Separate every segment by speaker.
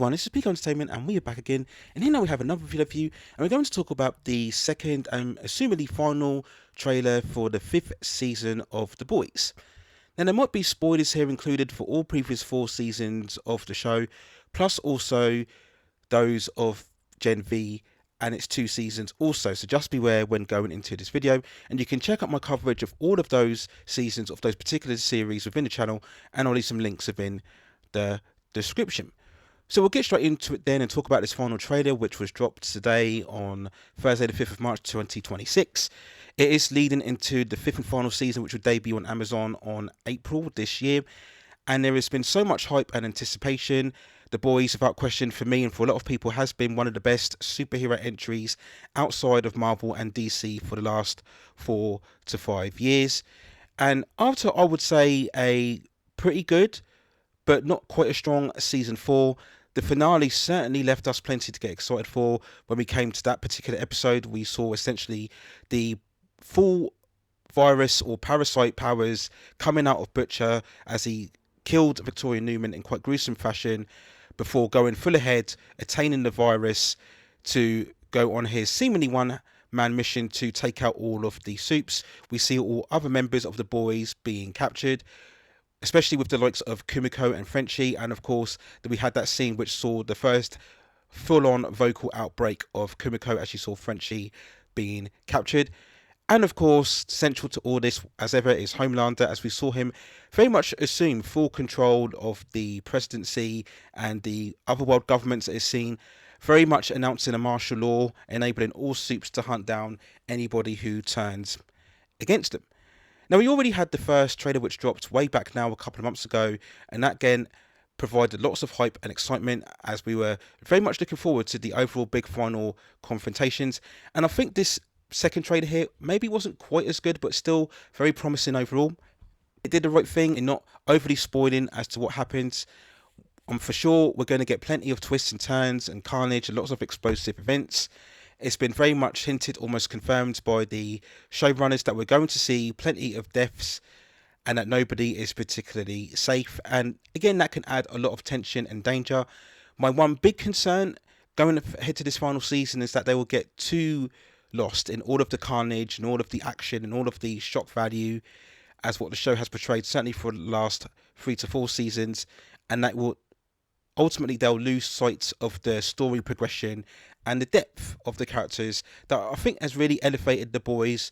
Speaker 1: everyone, this is Peak Entertainment and we are back again, and here now we have another video for you, and we're going to talk about the second and assumedly final trailer for the 5th season of The Boys. Now there might be spoilers here included for all previous 4 seasons of the show, plus also those of Gen V and its 2 seasons also, so just beware when going into this video, and you can check out my coverage of all of those seasons of those particular series within the channel, and I'll leave some links within the description. So we'll get straight into it then and talk about this final trailer, which was dropped today on Thursday the 5th of March 2026. It is leading into the 5th and final season, which will debut on Amazon on April this year, and there has been so much hype and anticipation. The Boys, without question, for me and for a lot of people, has been one of the best superhero entries outside of Marvel and DC for the last 4 to 5 years. And after, I would say, a pretty good but not quite a strong season 4, the finale certainly left us plenty to get excited for. When we came to that particular episode, we saw essentially the full virus or parasite powers coming out of Butcher as he killed Victoria Newman in quite gruesome fashion before going full ahead, attaining the virus to go on his seemingly one-man mission to take out all of the Supes. We see all other members of the Boys being captured, especially with the likes of Kumiko and Frenchie, and of course that we had that scene which saw the first full-on vocal outbreak of Kumiko as she saw Frenchie being captured. And of course, central to all this, as ever, is Homelander, as we saw him very much assume full control of the presidency and the otherworld governments that is seen, very much announcing a martial law, enabling all Supes to hunt down anybody who turns against them. Now, we already had the first trailer which dropped way back now a couple of months ago, and that again provided lots of hype and excitement as we were very much looking forward to the overall big final confrontations. And I think this second trailer here maybe wasn't quite as good, but still very promising overall. It did the right thing in not overly spoiling as to what happens. For sure, we're going to get plenty of twists and turns and carnage and lots of explosive events. It's been very much hinted, almost confirmed by the showrunners, that we're going to see plenty of deaths and that nobody is particularly safe. And again, that can add a lot of tension and danger. My one big concern going ahead to this final season is that they will get too lost in all of the carnage and all of the action and all of the shock value as what the show has portrayed, certainly for the last 3 to 4 seasons, and that will ultimately they'll lose sight of the story progression and the depth of the characters that I think has really elevated The Boys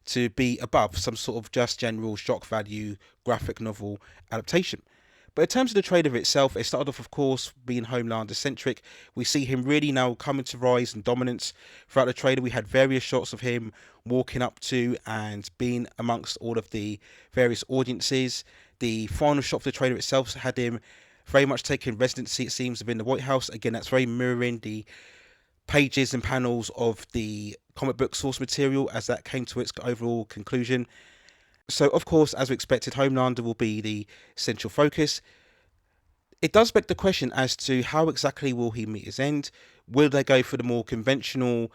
Speaker 1: to be above some sort of just general shock value graphic novel adaptation. But in terms of the trailer itself, it started off, of course, being Homelander centric. We see him really now coming to rise and dominance throughout the trailer. We had various shots of him walking up to and being amongst all of the various audiences. The final shot of the trailer itself had him very much taking residency, it seems, within the White House. Again, that's very mirroring the pages and panels of the comic book source material as that came to its overall conclusion. So, of course, as we expected, Homelander will be the central focus. It does beg the question as to how exactly will he meet his end. Will they go for the more conventional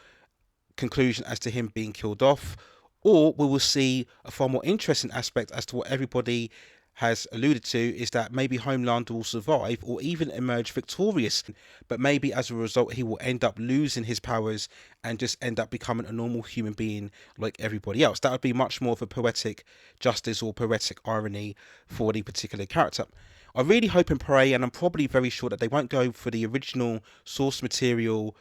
Speaker 1: conclusion as to him being killed off, or we will see a far more interesting aspect as to what everybody has alluded to, is that maybe Homelander will survive or even emerge victorious, but maybe as a result he will end up losing his powers and just end up becoming a normal human being like everybody else. That would be much more of a poetic justice or poetic irony for the particular character. I really hope and pray, and I'm probably very sure that they won't go for the original source material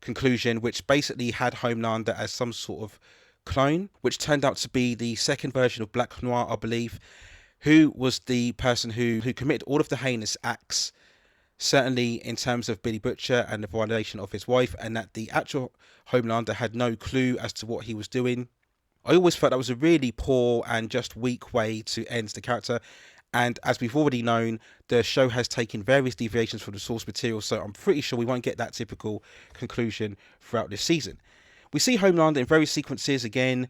Speaker 1: conclusion, which basically had Homelander as some sort of clone, which turned out to be the second version of Black Noir, I believe, who was the person who committed all of the heinous acts, certainly in terms of Billy Butcher and the violation of his wife, and that the actual Homelander had no clue as to what he was doing. I always felt that was a really poor and just weak way to end the character, and as we've already known, the show has taken various deviations from the source material, so I'm pretty sure we won't get that typical conclusion throughout this season. We see Homelander in various sequences again.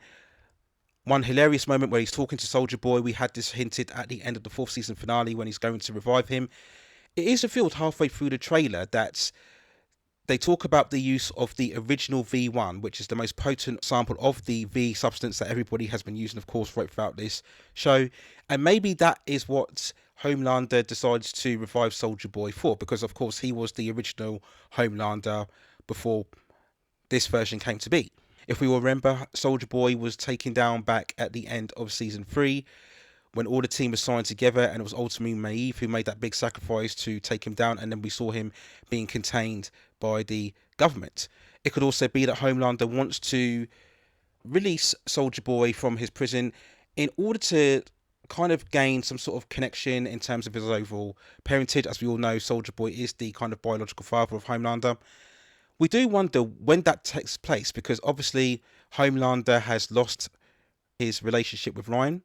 Speaker 1: One hilarious moment where he's talking to Soldier Boy. We had this hinted at the end of the 4th season finale when he's going to revive him. It is revealed halfway through the trailer that they talk about the use of the original V1, which is the most potent sample of the V substance that everybody has been using, of course, right throughout this show. And maybe that is what Homelander decides to revive Soldier Boy for, because of course he was the original Homelander before this version came to be. If we will remember, Soldier Boy was taken down back at the end of season 3 when all the team was signed together, and it was ultimately Maeve who made that big sacrifice to take him down, and then we saw him being contained by the government. It could also be that Homelander wants to release Soldier Boy from his prison in order to kind of gain some sort of connection in terms of his overall parentage. As we all know, Soldier Boy is the kind of biological father of Homelander. We do wonder when that takes place, because obviously Homelander has lost his relationship with Ryan,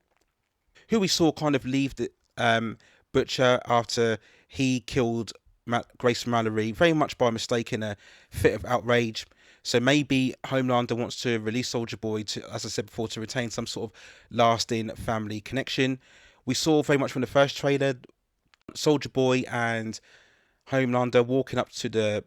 Speaker 1: who we saw kind of leave the Butcher after he killed Grace Mallory very much by mistake in a fit of outrage. So maybe Homelander wants to release Soldier Boy to, as I said before, to retain some sort of lasting family connection. We saw very much from the first trailer Soldier Boy and Homelander walking up to the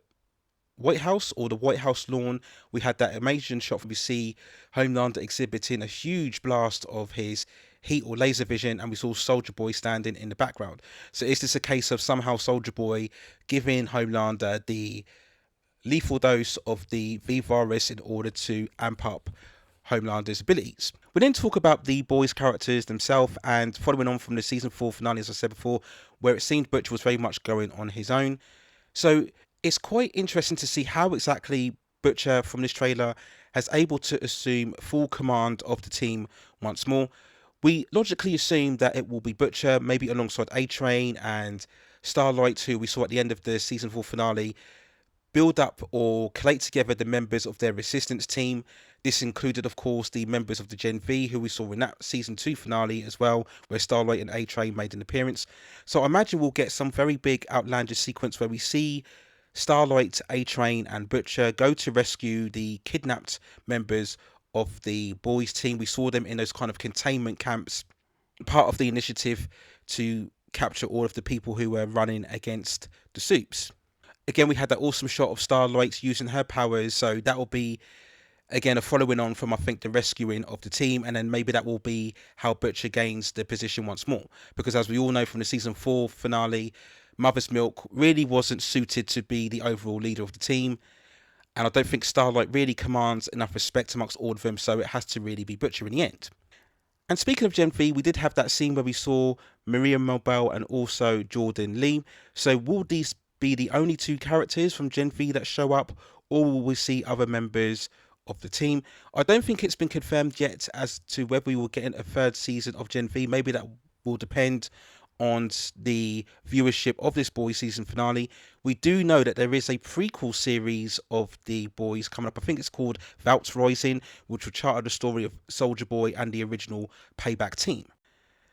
Speaker 1: White House, or the White House lawn. We had that amazing shot where we see Homelander exhibiting a huge blast of his heat or laser vision, and we saw Soldier Boy standing in the background. So is this a case of somehow Soldier Boy giving Homelander the lethal dose of the V-Virus in order to amp up Homelander's abilities? We then talk about the boys' characters themselves, and following on from the season 4 finale, as I said before, where it seemed Butcher was very much going on his own. So it's quite interesting to see how exactly Butcher from this trailer has able to assume full command of the team once more. We logically assume that it will be Butcher, maybe alongside A-Train and Starlight, who we saw at the end of the season 4 finale, build up or collate together the members of their resistance team. This included, of course, the members of the Gen V, who we saw in that season 2 finale as well, where Starlight and A-Train made an appearance. So I imagine we'll get some very big outlandish sequence where we see Starlight, A-Train and Butcher go to rescue the kidnapped members of the boys team. We saw them in those kind of containment camps, part of the initiative to capture all of the people who were running against the Supes. Again, we had that awesome shot of Starlight using her powers, so that will be again a following on from, I think, the rescuing of the team, and then maybe that will be how Butcher gains the position once more, because as we all know from the season 4 finale, Mother's Milk really wasn't suited to be the overall leader of the team, and I don't think Starlight really commands enough respect amongst all of them, so it has to really be Butcher in the end. And speaking of Gen V, we did have that scene where we saw Maria Mobile and also Jordan Lee. So will these be the only 2 characters from Gen V that show up, or will we see other members of the team? I don't think it's been confirmed yet as to whether we will get a 3rd season of Gen V. Maybe that will depend on the viewership of this boys season finale. We do know that there is a prequel series of the boys coming up. I think it's called Valt's Rising, which will chart the story of Soldier Boy and the original Payback team.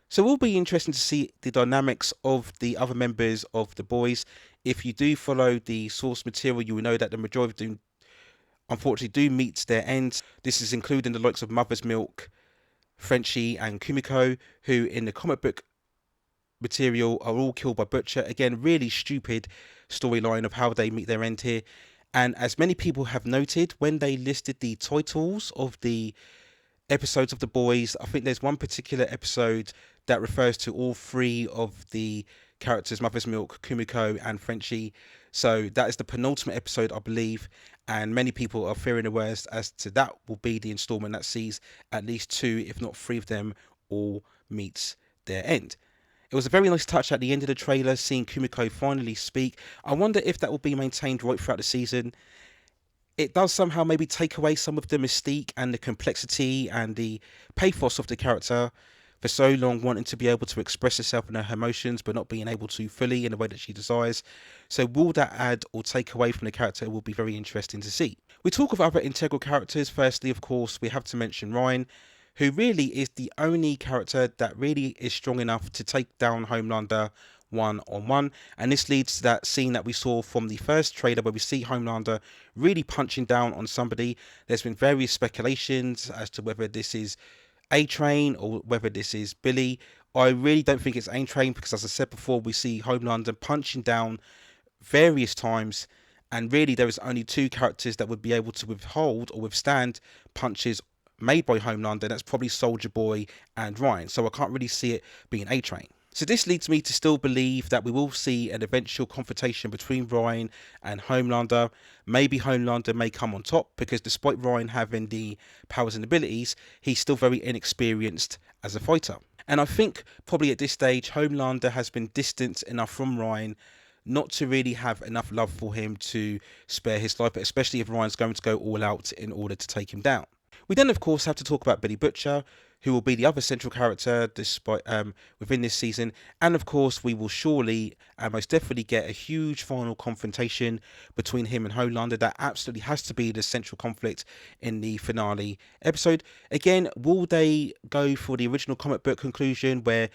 Speaker 1: So it will be interesting to see the dynamics of the other members of the boys. If you do follow the source material, you will know that the majority of them unfortunately do meet their ends. This is including the likes of Mother's Milk, Frenchie and Kumiko, who in the comic book material are all killed by Butcher. Again, really stupid storyline of how they meet their end here. And as many people have noted, when they listed the titles of the episodes of the boys, I think there's one particular episode that refers to all 3 of the characters, Mother's Milk, Kumiko and Frenchie. So that is the penultimate episode, I believe, and many people are fearing the worst as to that will be the installment that sees at least 2, if not 3 of them all meet their end. It was a very nice touch at the end of the trailer, seeing Kumiko finally speak. I wonder if that will be maintained right throughout the season. It does somehow maybe take away some of the mystique and the complexity and the pathos of the character for so long, wanting to be able to express herself and her emotions, but not being able to fully in the way that she desires. So will that add or take away from the character? It will be very interesting to see. We talk of other integral characters. Firstly, of course, we have to mention Ryan, who really is the only character that really is strong enough to take down Homelander one-on-one. And this leads to that scene that we saw from the first trailer where we see Homelander really punching down on somebody. There's been various speculations as to whether this is A-Train or whether this is Billy. I really don't think it's A-Train because, as I said before, we see Homelander punching down various times, and really there is only 2 characters that would be able to withhold or withstand punches made by Homelander. That's probably Soldier Boy and Ryan. So I can't really see it being A-Train. So this leads me to still believe that we will see an eventual confrontation between Ryan and Homelander. Maybe Homelander may come on top, because despite Ryan having the powers and abilities, he's still very inexperienced as a fighter. And I think probably at this stage, Homelander has been distanced enough from Ryan not to really have enough love for him to spare his life, especially if Ryan's going to go all out in order to take him down. We then, of course, have to talk about Billy Butcher, who will be the other central character despite within this season. And of course, we will surely and most definitely get a huge final confrontation between him and Homelander. That absolutely has to be the central conflict in the finale episode. Again, will they go for the original comic book conclusion where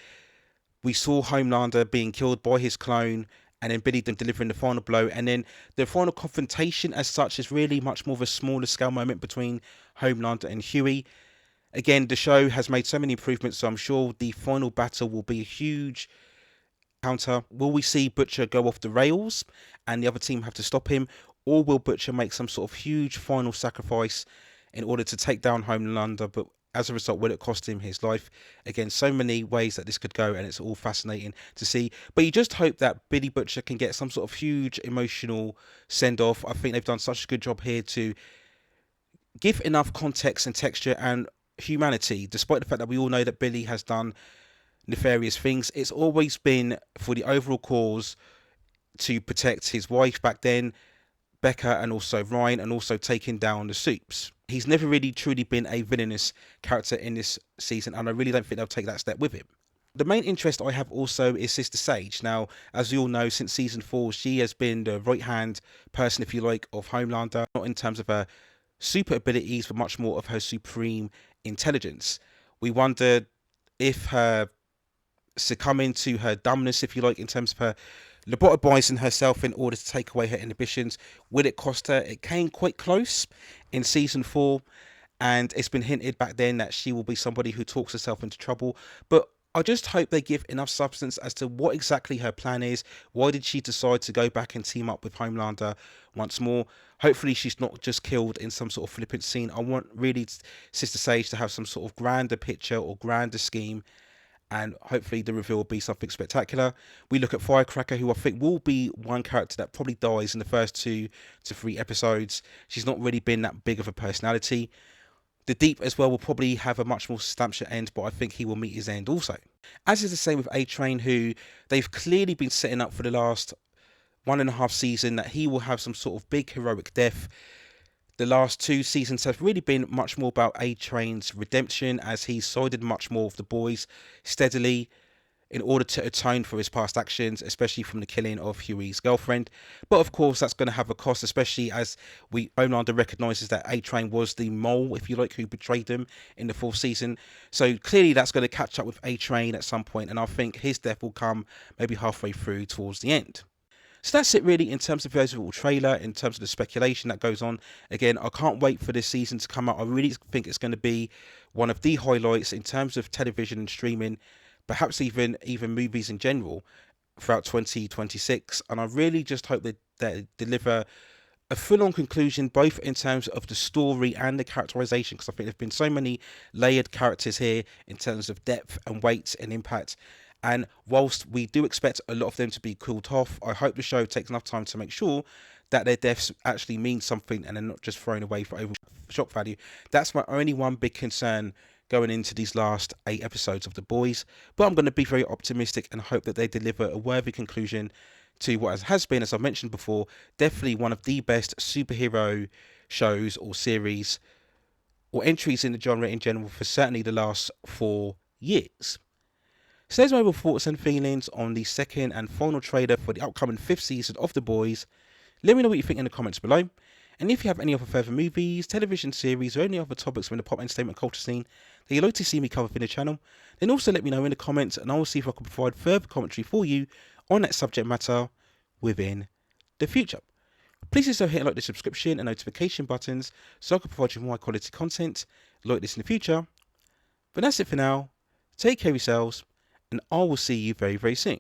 Speaker 1: we saw Homelander being killed by his clone, and then Billy delivering the final blow, and then the final confrontation as such is really much more of a smaller scale moment between Homelander and Hughie. Again, the show has made so many improvements, so I'm sure the final battle will be a huge counter. Will we see Butcher go off the rails and the other team have to stop him, or will Butcher make some sort of huge final sacrifice in order to take down Homelander, but as a result, will it cost him his life? Again, so many ways that this could go, and it's all fascinating to see. But you just hope that Billy Butcher can get some sort of huge emotional send-off. I think they've done such a good job here to give enough context and texture and humanity, despite the fact that we all know that Billy has done nefarious things. It's always been for the overall cause to protect his wife back then, Becca, and also Ryan, and also taking down the Supes. He's never really truly been a villainous character in this season, and I really don't think they'll take that step with him. The main interest I have also is Sister Sage. Now, as we all know, since season 4, she has been the right-hand person, if you like, of Homelander, not in terms of her super abilities, but much more of her supreme intelligence. We wondered if her succumbing to her dumbness, if you like, in terms of her lobotomizing herself in order to take away her inhibitions, will it cost her? It came quite close in season 4, and it's been hinted back then that she will be somebody who talks herself into trouble. But I just hope they give enough substance as to what exactly her plan is. Why did she decide to go back and team up with Homelander once more? Hopefully she's not just killed in some sort of flippant scene. I want really Sister Sage to have some sort of grander picture or grander scheme, and hopefully the reveal will be something spectacular. We look at Firecracker, who I think will be one character that probably dies in the first 2 to 3 episodes. She's not really been that big of a personality. The Deep as well will probably have a much more substantial end, but I think he will meet his end also. As is the same with A-Train, who they've clearly been setting up for the last 1.5 season that he will have some sort of big heroic death. The last 2 seasons have really been much more about A-Train's redemption, as he sided much more with the boys steadily in order to atone for his past actions, especially from the killing of Hughie's girlfriend. But of course, that's going to have a cost, especially as Homelander recognises that A-Train was the mole, if you like, who betrayed them in the 4th season. So clearly that's going to catch up with A-Train at some point, and I think his death will come maybe halfway through towards the end. So that's it really in terms of the overall trailer, in terms of the speculation that goes on. Again, I can't wait for this season to come out. I really think it's going to be one of the highlights in terms of television and streaming, perhaps even movies in general throughout 2026. And I really just hope that they deliver a full-on conclusion, both in terms of the story and the characterization, because I think there have been so many layered characters here in terms of depth and weight and impact. And whilst we do expect a lot of them to be cooled off, I hope the show takes enough time to make sure that their deaths actually mean something and they're not just thrown away for over shock value. That's my only one big concern going into these last 8 episodes of The Boys. But I'm going to be very optimistic and hope that they deliver a worthy conclusion to what has been, as I mentioned before, definitely one of the best superhero shows or series or entries in the genre in general for certainly the last 4 years. So there's my overall thoughts and feelings on the second and final trailer for the upcoming 5th season of The Boys. Let me know what you think in the comments below. And if you have any other further movies, television series, or any other topics from the pop entertainment culture scene that you'd like to see me cover in the channel, then also let me know in the comments, and I will see if I can provide further commentary for you on that subject matter within the future. Please also hit like the subscription and notification buttons so I can provide you more high quality content like this in the future. But that's it for now. Take care of yourselves, and I will see you very, very soon.